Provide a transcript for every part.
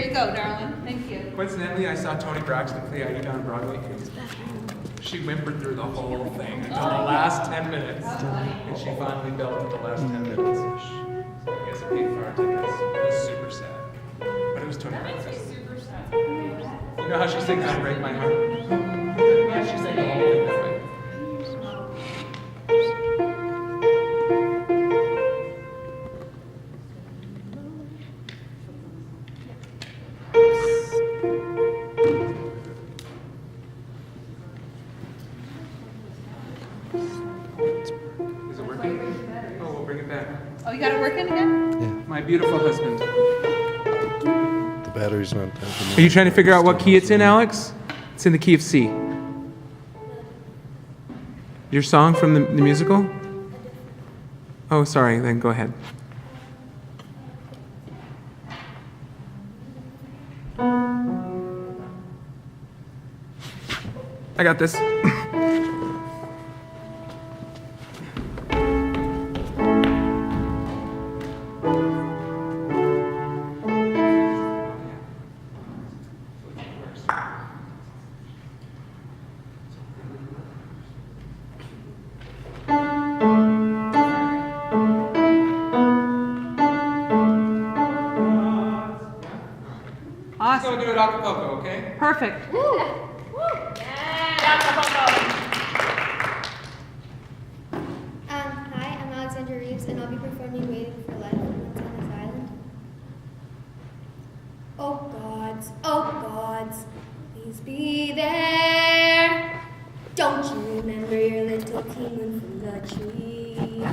There you go, darling. Thank you. Coincidentally, I saw Toni Braxton play Aida on Broadway. She whimpered through the whole thing until the last 10 minutes. And she finally belted the last 10 minutes. So I guess it paid for our tickets. It was super sad. But it was Toni Braxton. Super sad. You know how she sings "Don't Break My Heart"? Yeah, she sang the whole thing that way. Is it working? Oh, we'll bring it back. Oh, you got it working again? My beautiful husband. The battery's not that. Are you trying to figure out what key it's in, Alex? It's in the key of C. Your song from the musical? Oh, sorry, then go ahead. I got this. Let's go Awesome. do it acapulco, okay? Perfect. Hi, I'm Alexandra Reeves, and I'll be performing Waiting for Life on this island. Oh gods, please be there. Don't you remember your little penguin from the tree?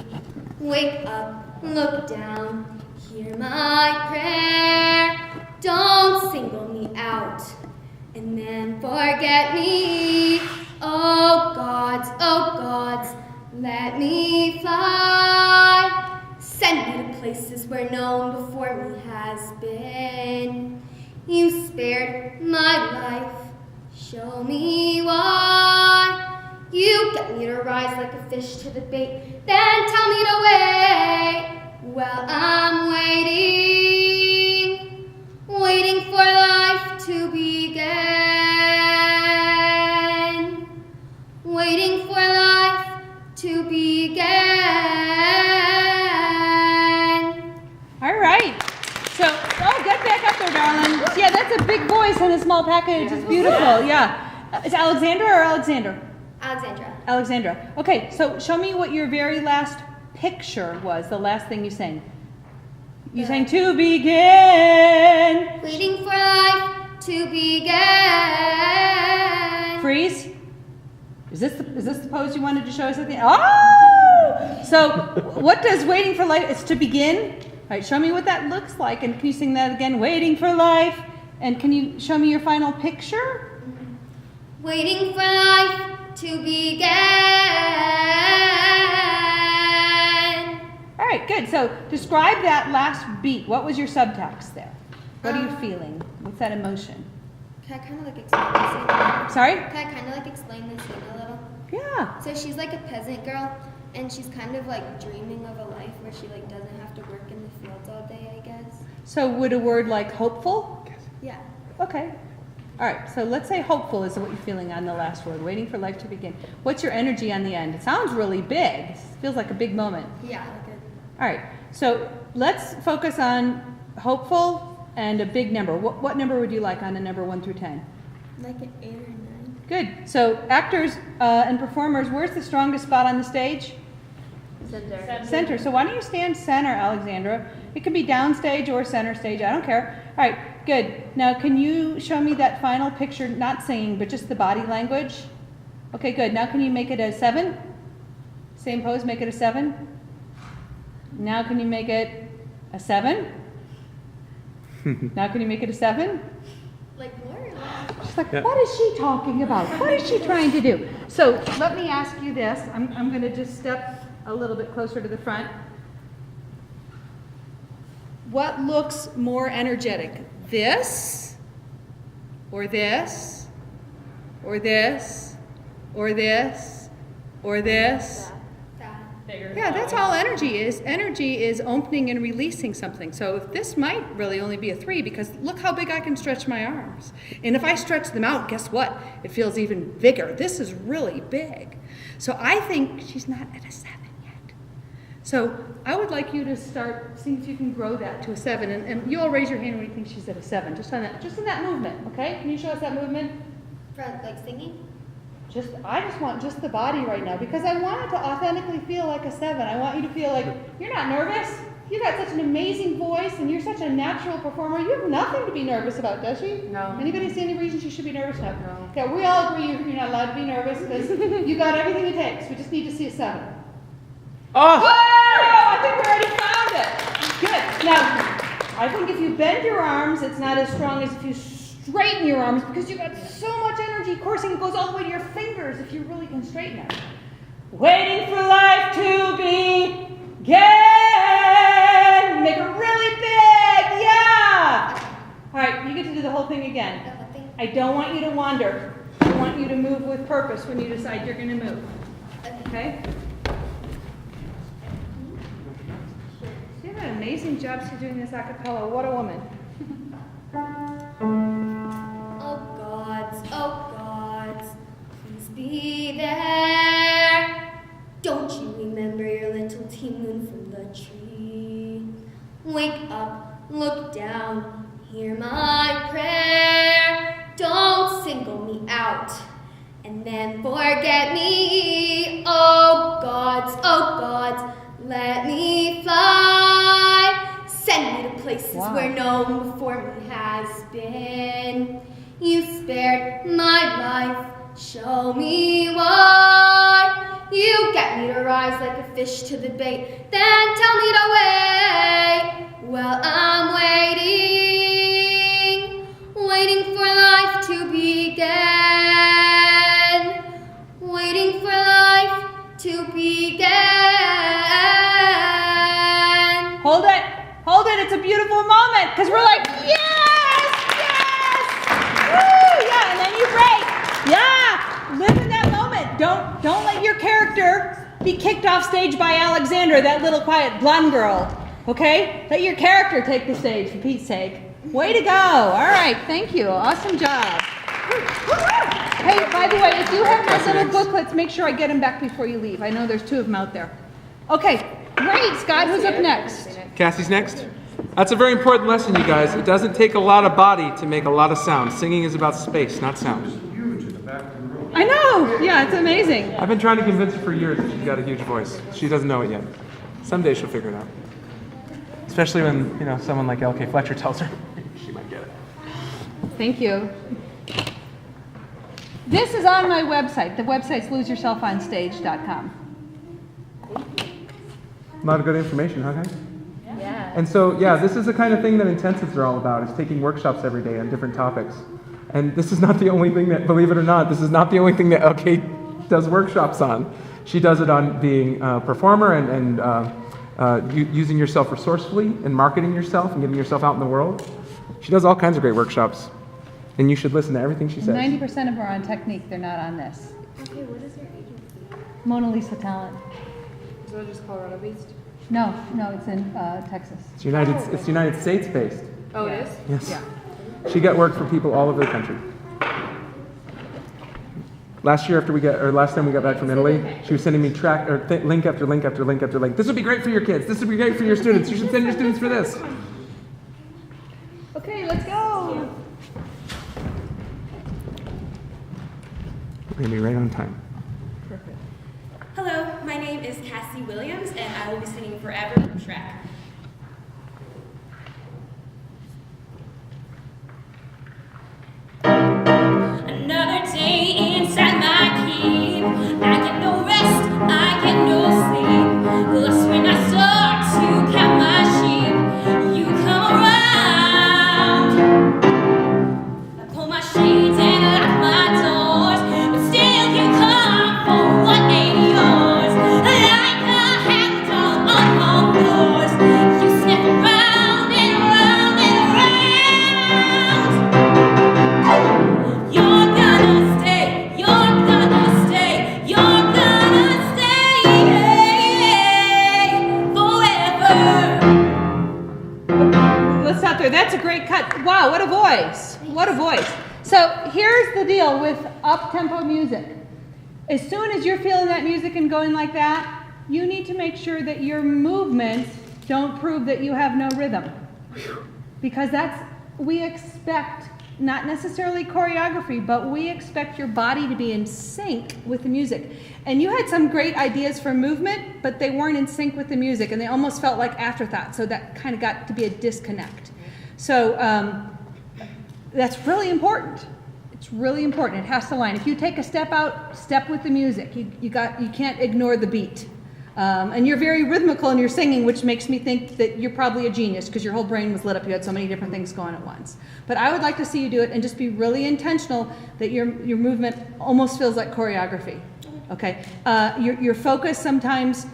Wake up, look down, hear my prayer. Don't single me out and then forget me. Oh gods, let me fly. Send me to places where no one before me has been. You spared my life, show me why. You get me to rise like a fish to the bait, then tell me to wait. Well, I'm waiting for life to begin. Waiting for life to begin. All right. So, get back up there, darling. Yeah, that's a big voice in a small package. It's beautiful. Yeah. Is Alexandra or Alexander? Alexandra. Alexandra. Okay, so show me what your very last picture was, the last thing you sang. You sang "To Begin." Waiting for life to begin. Freeze. Is this the pose you wanted to show us at the end? Oh! So, what does "Waiting for Life"? It's to begin. All right, show me what that looks like, and can you sing that again? Waiting for life, and can you show me your final picture? Waiting for life to begin. All right, good. So, describe that last beat. What was your subtext there? What are you feeling? What's that emotion? Can I kind of like explain this scene a little? Sorry? Can I kind of like explain this scene a little? Yeah. So she's like a peasant girl, and she's kind of like dreaming of a life where she like doesn't have to work in the fields all day, I guess. So, would a word like hopeful? Yeah. Okay. All right, so let's say hopeful is what you're feeling on the last word, waiting for life to begin. What's your energy on the end? It sounds really big. It feels like a big moment. Yeah, like All right, so let's focus on hopeful and a big number. What number would you like on a number 1 through 10? like an 8 or 9. Good. So actors and performers, where's the strongest spot on the stage? Center. Center. So why don't you stand center, Alexandra? It could be downstage or center stage. I don't care. All right, good. Now, can you show me that final picture, not singing, but just the body language? Okay, good. Now, can you make it a 7? Same pose, make it a 7. Now, can you make it a 7? Now, can you make it a 7? Like more or less? She's like, what is she talking about? What is she trying to do? So let me ask you this. I'm going to just step a little bit closer to the front. What looks more energetic? This, or this, or this, or this, or this? That. bigger. Yeah, that's all energy is. Energy is opening and releasing something. So this might really only be a 3 because look how big I can stretch my arms. And if I stretch them out, guess what? It feels even bigger. This is really big. So I think she's not at a 7 yet. So I would like you to start, see if you can grow that to a 7. And you all raise your hand when you think she's at a 7. Just in that movement, okay? Can you show us that movement? For like singing? I just want just the body right now because I want it to authentically feel like a 7. I want you to feel like you're not nervous. You've got such an amazing voice and you're such a natural performer. You have nothing to be nervous about, does she? No. Anybody see any reason she should be nervous? No. No. Okay, we all agree you're not allowed to be nervous because you got everything it takes. We just need to see a 7. Oh! I think we already found it. Good. Now, I think if you bend your arms, it's not as strong as if you straighten your arms because you've got so much energy coursing. It goes all the way to your fingers if you really can straighten them. Waiting for life to begin. Make it really big. Yeah. All right, you get to do the whole thing again. I don't want you to wander. I want you to move with purpose when you decide you're going to move. Okay? You have an amazing job to doing this a cappella. What a woman. Oh gods, please be there. Don't you remember your little tea moon from the tree? Wake up, look down, hear my prayer. Don't single me out and then forget me. Oh gods, let me fly. Send me to places where no one before me has been. You spared my life, show me why. You get me to rise like a fish to the bait, then tell me to wait. Well, I'm waiting for life to begin. Waiting for life to begin. Hold it, it's a beautiful moment because we're like, yes! Woo, yeah, and then you break. Yeah, live in that moment. Don't let your character be kicked off stage by Alexandra, that little quiet blonde girl. Okay? Let your character take the stage, for Pete's sake. Way to go. All right, thank you. Awesome job. Hey, by the way, if you have my little booklets, make sure I get them back before you leave. I know there's 2 of them out there. Okay, great. Scott, who's up next? Cassie's next. That's a very important lesson, you guys. It doesn't take a lot of body to make a lot of sound. Singing is about space, not sound. I know. Yeah, it's amazing. I've been trying to convince her for years that she's got a huge voice. She doesn't know it yet. Someday she'll figure it out. Especially when, someone like LK Fletcher tells her, she might get it. Thank you. This is on my website. The website's loseyourselfonstage.com. A lot of good information, huh, guys? Yeah. And so, this is the kind of thing that intensives are all about, is taking workshops every day on different topics. And this is not the only thing that, believe it or not, this is not the only thing that LK does workshops on. She does it on being a performer and using yourself resourcefully and marketing yourself and getting yourself out in the world. She does all kinds of great workshops. And you should listen to everything she says. 90% of them are on technique. They're not on this. Okay, what is your agency? Mona Lisa Talent. Is it just Colorado based? No, it's in Texas. It's United States based. Oh, it is? Yes. Yeah. She got work for people all over the country. Last time we got back from Italy, she was sending me link after link after link after link. This would be great for your kids. This would be great for your students. You should send your students for this. Okay, let's go. We're going to be right on time. Hello, my name is Cassie Williams, and I will be singing Forever from Shrek. Another day inside my keep. I get no rest, I get no sleep. That's when I start to count my sheep. You come around. I pull my shades and lock my doors, but still you come for what ain't yours. Like a handle on all floors. voice. What a voice. So here's the deal with up-tempo music. As soon as you're feeling that music and going like that, you need to make sure that your movements don't prove that you have no rhythm. Because we expect, not necessarily choreography, but we expect your body to be in sync with the music. And you had some great ideas for movement, but they weren't in sync with the music, and they almost felt like afterthoughts, so that kind of got to be a disconnect. So that's really important. It's really important. It has to line. If you take a step out, step with the music. You can't ignore the beat. And you're very rhythmical in your singing, which makes me think that you're probably a genius because your whole brain was lit up. You had so many different things going at once. But I would like to see you do it and just be really intentional that your movement almost feels like choreography. Okay? Your focus sometimes,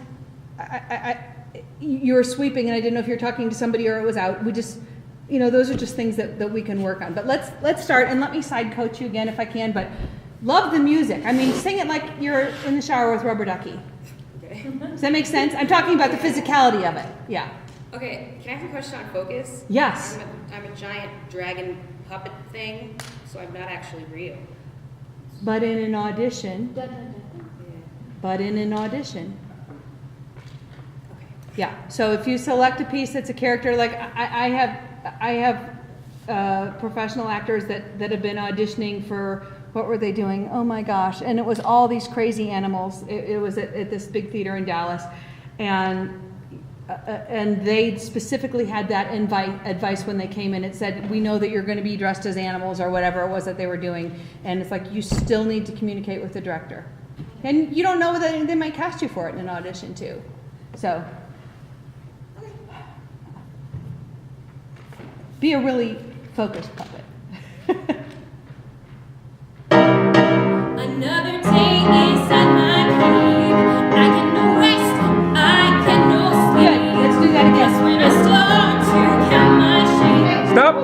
you're sweeping, and I didn't know if you were talking to somebody or it was out. We just, those are just things that we can work on. But let's start, and let me side coach you again if I can. But love the music. I mean, sing it like you're in the shower with Rubber Ducky. Does that make sense? I'm talking about the physicality of it. Yeah. Okay, can I ask a question on focus? Yes. I'm a giant dragon puppet thing, so I'm not actually real. But in an audition. Yeah. But in an audition. Okay. Yeah. So if you select a piece that's a character, like I have professional actors that have been auditioning for. What were they doing? Oh my gosh. And it was all these crazy animals. It was at this big theater in Dallas. And they specifically had that advice when they came in. It said, we know that you're going to be dressed as animals or whatever it was that they were doing. And it's like, you still need to communicate with the director. And you don't know that they might cast you for it in an audition too. So be a really focused puppet. Another day inside my cave. I get no rest, I get no sleep. Good, let's do that again. That's when I start to count my sheep. Stop.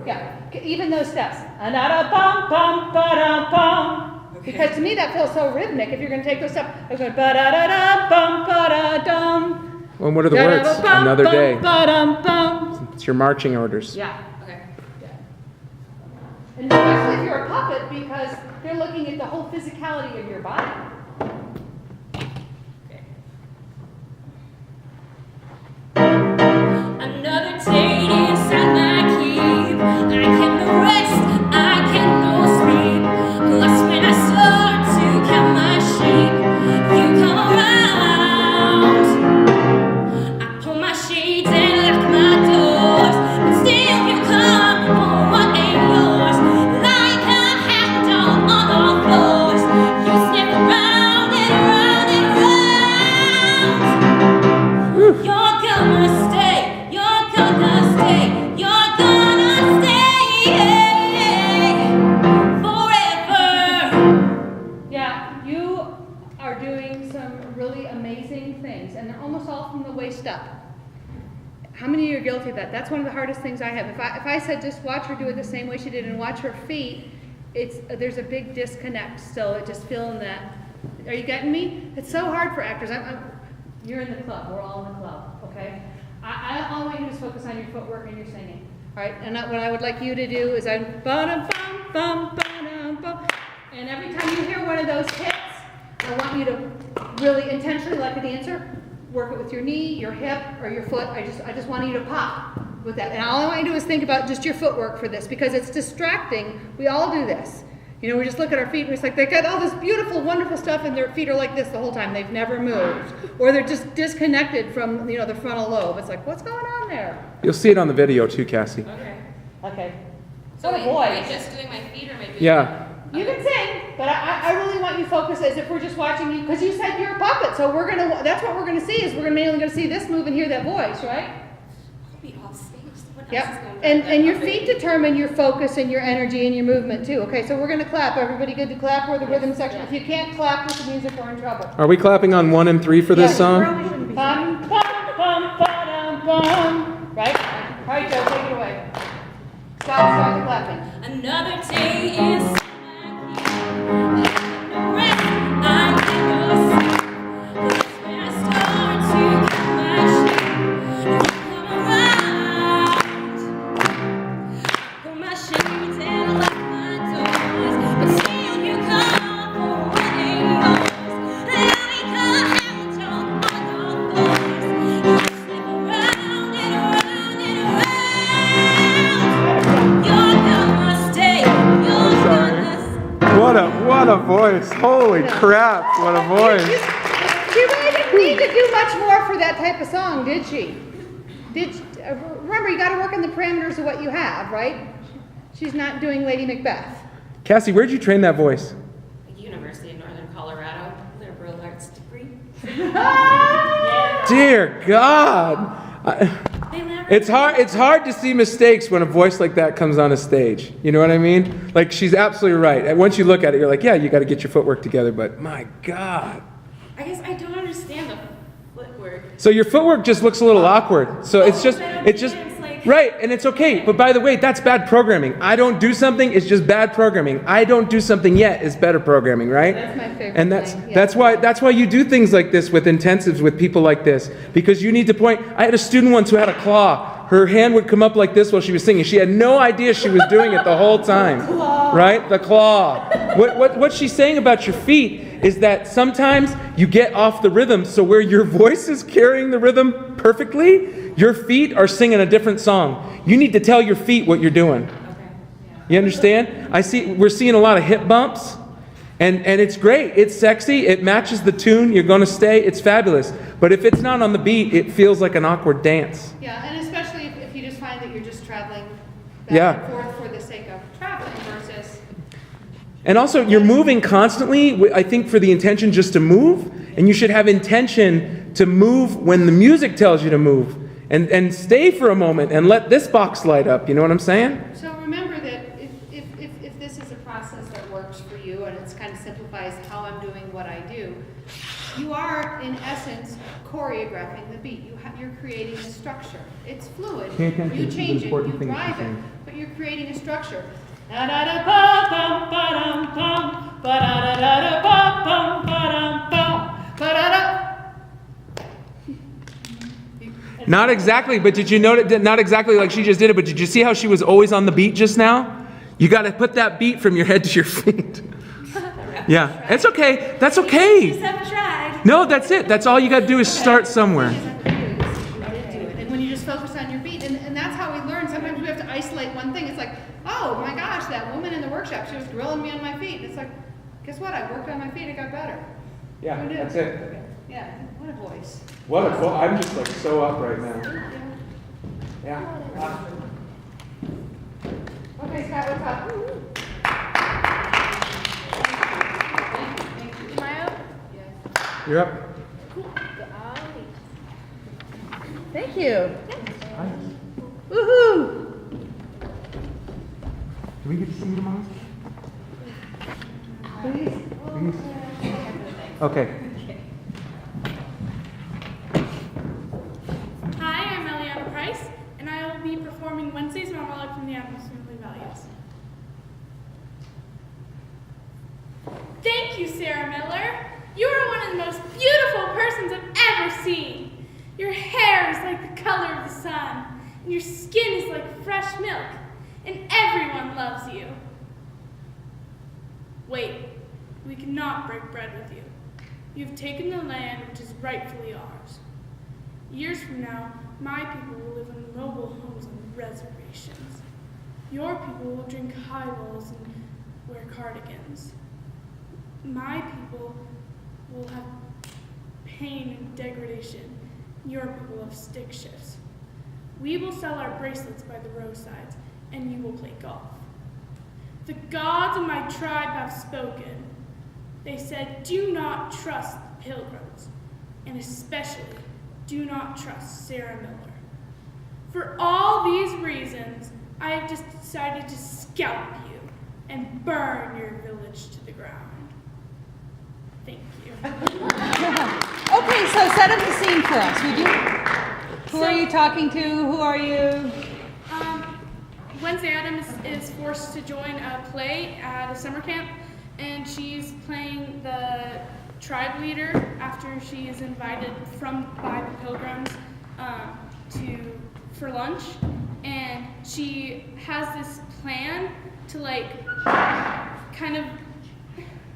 Yeah, even those steps. Bum, bum, ba-da, bum. Because to me that feels so rhythmic. If you're going to take those steps, I was going ba-da-da-da, bum, ba-da-dum. Well, what are the words? Da-da-ba-bum, Another bum, day. ba-dum, bum. It's your marching orders. Yeah. Okay. And especially if you're a puppet, because you're looking at the whole physicality of your body. Another day inside my cave. I get no rest, I get no sleep. That's when I start to count my sheep. You come around. I pull my shades and lock my doors, but still you come for what ain't yours. Like a hound dog on all floors, you sniff around and around and around. You're gonna stay, you're gonna stay, you're gonna stay forever. Yeah, you are doing some really amazing things, and they're almost all from the waist up. How many of you are guilty of that? That's one of the hardest things I have. If I said just watch her do it the same way she did and watch her feet, there's a big disconnect still. Just feeling that. Are you getting me? It's so hard for actors. You're in the club. We're all in the club, okay? All I want you to do is focus on your footwork and your singing. All right? And what I would like you to do is ba-dum, bum, bum, ba-dum, bum. And every time you hear one of those hits, I want you to really intentionally, like a dancer, work it with your knee, your hip, or your foot. I just want you to pop with that. And all I want you to do is think about just your footwork for this, because it's distracting. We all do this. We just look at our feet and it's like they got all this beautiful, wonderful stuff, and their feet are like this the whole time. They've never moved, or they're just disconnected from the frontal lobe. It's like, what's going on there? You'll see it on the video too, Cassie. Okay. So What a am I voice. just doing my feet or am I doing Yeah. You can sing, but I really want you to focus as if we're just watching you, because you said you're a puppet. So that's what we're gonna see, is we're mainly gonna see this move and hear that voice, right? I'll be off stage. What else is Yep. going on? And your feet determine your focus and your energy and your movement too. Okay, so we're gonna clap. Everybody good to clap? We're the rhythm section. If you can't clap with the music, we're in trouble. Are we clapping on 1 and 3 for this Yes. song? Bum, bum, bum, ba-dum, bum. Right? All right, Joe, take it away. Start the clapping. Another day is no rest, I get no sleep. That's when I start to count my sheep. You come around, pull my shades What a voice. Holy crap, what a voice. She really didn't need to do much more for that type of song, did she? Remember, you got to work in the parameters of what you have, right? She's not doing Lady Macbeth. Cassie, where'd you train that voice? University of Northern Colorado, liberal arts degree. Dear God. It's hard to see mistakes when a voice like that comes on a stage. You know what I mean? Like, she's absolutely right. And once you look at it, you're like, yeah, you got to get your footwork together, but my God. I guess I don't understand the footwork. So your footwork just looks a little awkward. So it's just, right, and it's okay. But by the way, that's bad programming. I don't do something, it's just bad programming. I don't do something yet is better programming, right? That's my favorite And thing, yeah. that's why you do things like this with intensives with people like this, because you need to point. I had a student once who had a claw. Her hand would come up like this while she was singing. She had no idea she was doing it the whole time. Right? The claw. What she's saying about your feet is that sometimes you get off the rhythm, so where your voice is carrying the rhythm perfectly, your feet are singing a different song. You need to tell your feet what you're doing. You understand? We're seeing a lot of hip bumps, and it's great. It's sexy. It matches the tune. You're going to stay. It's fabulous. But if it's not on the beat, it feels like an awkward dance. Yeah, and especially if you just find that you're just traveling back and forth for the sake of traveling versus... And also, you're moving constantly, I think, for the intention just to move, and you should have intention to move when the music tells you to move, and stay for a moment and let this box light up. You know what I'm saying? So remember that if this is a process that works for you and it kind of simplifies how I'm doing what I do, you are, in essence, choreographing the beat. You're creating a structure. It's fluid. You change it, you drive it, but you're creating a structure. Not exactly, but did you notice, not exactly like she just did it, but did you see how she was always on the beat just now? You got to put that beat from your head to your feet. Yeah, it's okay. That's okay. No, that's it. That's all you got to do is start somewhere. And when you just focus on your beat, and that's how we learn. Sometimes we have to isolate one thing. It's like, oh my gosh, that woman in the workshop, she was grilling me on my feet. It's like, guess what? I worked on my feet. It got better. Yeah, Who knew? that's it. Yeah, what a voice. What a cool, I'm just like so up right now. Yeah. Okay, Scott, what's up? Am I up? You're up. Thank you. Woohoo! Do we get to see you tomorrow? Please? Okay. Hi, I'm Eliana Price, and I will be performing Wednesday's monologue from the Adams Family Values. Thank you, Sarah Miller. You are one of the most beautiful persons I've ever seen. Your hair is like the color of the sun, and your skin is like fresh milk, and everyone loves you. Wait, we cannot break bread with you. You have taken the land which is rightfully ours. Years from now, my people will live in mobile homes on reservations. Your people will drink highballs and wear cardigans. My people will have pain and degradation. Your people have stick shifts. We will sell our bracelets by the roadsides, and you will play golf. The gods of my tribe have spoken. They said, do not trust the pilgrims, and especially do not trust Sarah Miller. For all these reasons, I have just decided to scalp you and burn your village to the ground. Thank you. Okay, so set up the scene for us, would you? Who are you talking to? Who are you? Wednesday Adams is forced to join a play at a summer camp, and she's playing the tribe leader after she is invited by the pilgrims for lunch, and she has this plan to kind of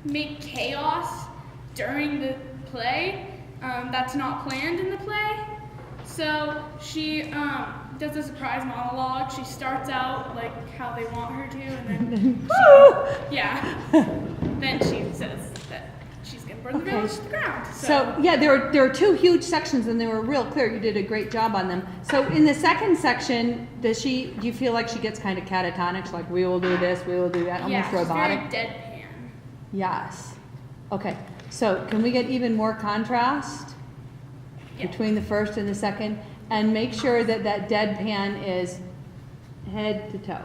make chaos during the play that's not planned in the play. So she does a surprise monologue. She starts out like how they want her to, and then yeah. then she says that she's gonna burn the Okay. village to the ground. So, yeah, there were two huge sections and they were real clear. You did a great job on them. So in the second section, do you feel like she gets kind of catatonic? She's like, we will do this, we will do that, almost yeah, robotic? she's very deadpan. Yes. Okay, so can we get even more contrast Yeah. between the first and the second? And make sure that that deadpan is head to toe.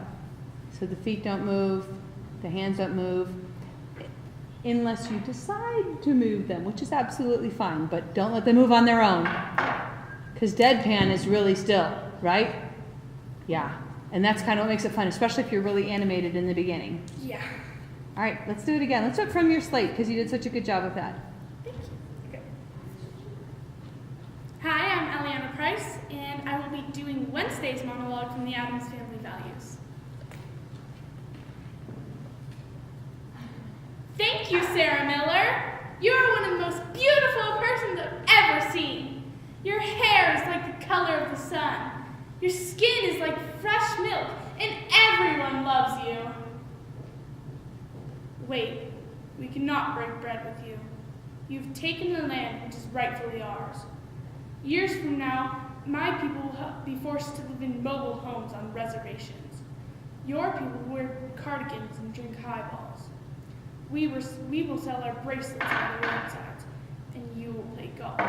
So the feet don't move, the hands don't move, unless you decide to move them, which is absolutely fine, but don't let them move on their own. Because deadpan is really still, right? Yeah, and that's kind of what makes it fun, especially if you're really animated in the beginning. Yeah. All right, let's do it again. Let's do it from your slate, because you did such a good job with that. Thank you. Okay. Hi, I'm Eliana Price, and I will be doing Wednesday's monologue from the Addams Family Values. Thank you, Sarah Miller. You are one of the most beautiful persons I've ever seen. Your hair is like the color of the sun. Your skin is like fresh milk, and everyone loves you. Wait, we cannot break bread with you. You've taken the land which is rightfully ours. Years from now, my people will be forced to live in mobile homes on reservations. Your people will wear cardigans and drink highballs. We will sell our bracelets on the roadsides, and you will play golf.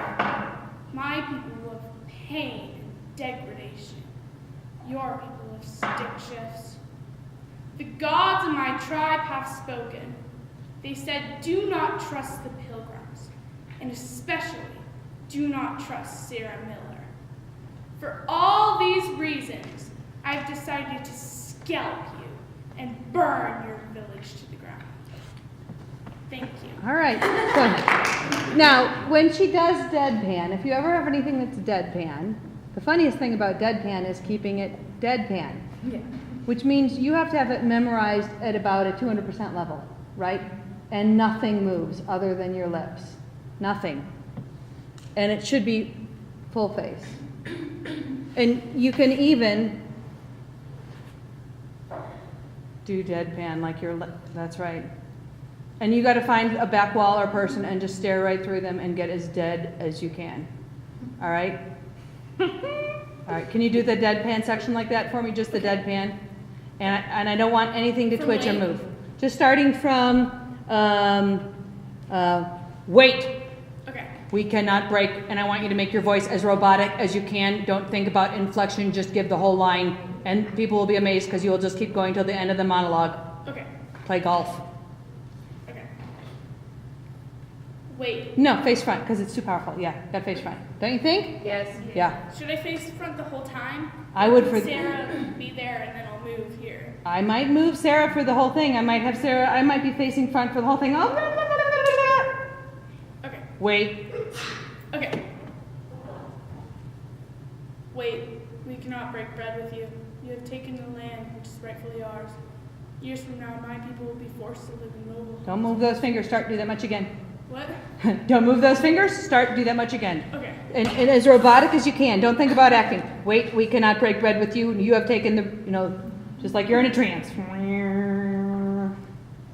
My people will have pain and degradation. Your people have stick shifts. The gods of my tribe have spoken. They said, do not trust the pilgrims, and especially do not trust Sarah Miller. For all these reasons, I've decided to scalp you and burn your village to the ground. Thank you. All right, good. Now, when she does deadpan, if you ever have anything that's deadpan, the funniest thing about deadpan is keeping it deadpan. Yeah. Which means you have to have it memorized at about a 200% level, right? And nothing moves other than your lips. Nothing. And it should be full face. And you can even do deadpan like your lip. That's right. And you got to find a back wall or person and just stare right through them and get as dead as you can. All right? All right, can you do the deadpan section like that for me? Just the deadpan? And I don't want anything to twitch or move. Just starting from, wait. Okay. We cannot break, and I want you to make your voice as robotic as you can. Don't think about inflection, just give the whole line, and people will be amazed because you will just keep going till the end of the monologue. Okay. Play golf. Okay. Wait. No, face front, because it's too powerful. Yeah, got face front. Don't you think? Yes. Yeah. Should I face front the whole time? I would Or for- Sarah be there and then I'll move here. I might move Sarah for the whole thing. I might be facing front for the whole thing. Oh, Okay. wait. Okay. Wait, we cannot break bread with you. You have taken the land which is rightfully ours. Years from now, my people will be forced to live in mobile homes. Don't move those fingers. Start, do that much again. What? Don't move those fingers. Start, do that much again. Okay. And as robotic as you can. Don't think about acting. Wait, we cannot break bread with you. You have taken the, just like you're in a trance.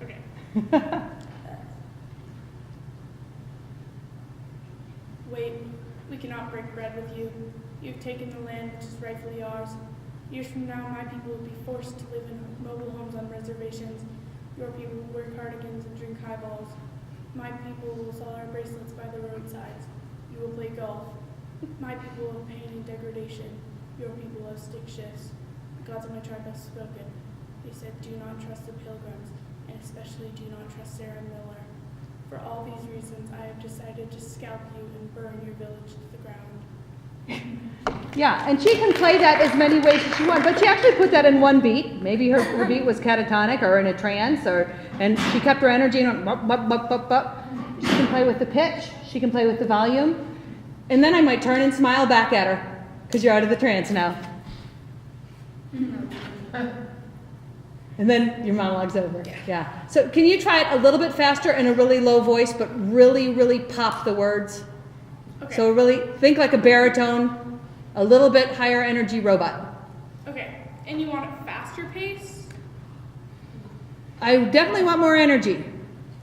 Okay. Wait, we cannot break bread with you. You have taken the land which is rightfully ours. Years from now, my people will be forced to live in mobile homes on reservations. Your people will wear cardigans and drink highballs. My people will sell our bracelets by the roadsides. You will play golf. My people will have pain and degradation. Your people will have stick shifts. The gods of my tribe have spoken. They said, do not trust the pilgrims, and especially do not trust Sarah Miller. For all these reasons, I have decided to scalp you and burn your village to the ground. Yeah, and she can play that as many ways as she wants, but she actually put that in one beat. Maybe her beat was catatonic or in a trance, and she kept her energy and went, bup, bup, bup, bup. She can play with the pitch, she can play with the volume, and then I might turn and smile back at her, because you're out of the trance now. And then your monologue's over. Yeah. So can you try it a little bit faster in a really low voice, but really, really pop the words? Okay. So really think like a baritone, a little bit higher energy robot. Okay, and you want a faster pace? I definitely want more energy.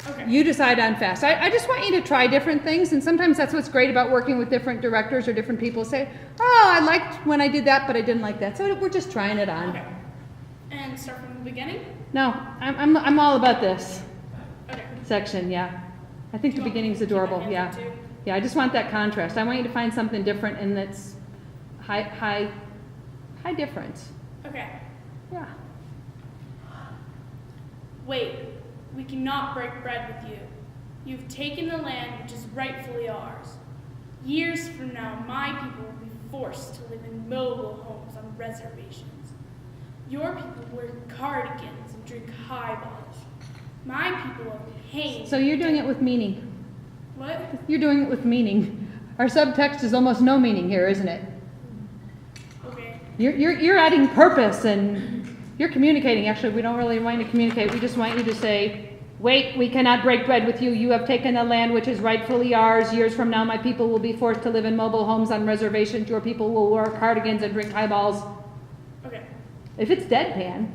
Okay. You decide on fast. I just want you to try different things, and sometimes that's what's great about working with different directors or different people. Say, oh, I liked when I did that, but I didn't like that. So we're just trying it on. Okay. And start from the beginning? No, I'm all about this Okay. section, yeah. I think the Do you want beginning's me to keep my adorable, hands yeah. up too? Yeah, I just want that contrast. I want you to find something different and that's high difference. Okay. Yeah. Wait, we cannot break bread with you. You've taken the land which is rightfully ours. Years from now, my people will be forced to live in mobile homes on reservations. Your people wear cardigans and drink highballs. My people are pain. So you're doing it with meaning. What? You're doing it with meaning. Our subtext is almost no meaning here, isn't it? Okay. You're adding purpose and you're communicating. Actually, we don't really want you to communicate. We just want you to say, wait, we cannot break bread with you. You have taken the land which is rightfully ours. Years from now, my people will be forced to live in mobile homes on reservations. Your people will wear cardigans and drink highballs. Okay. If it's deadpan,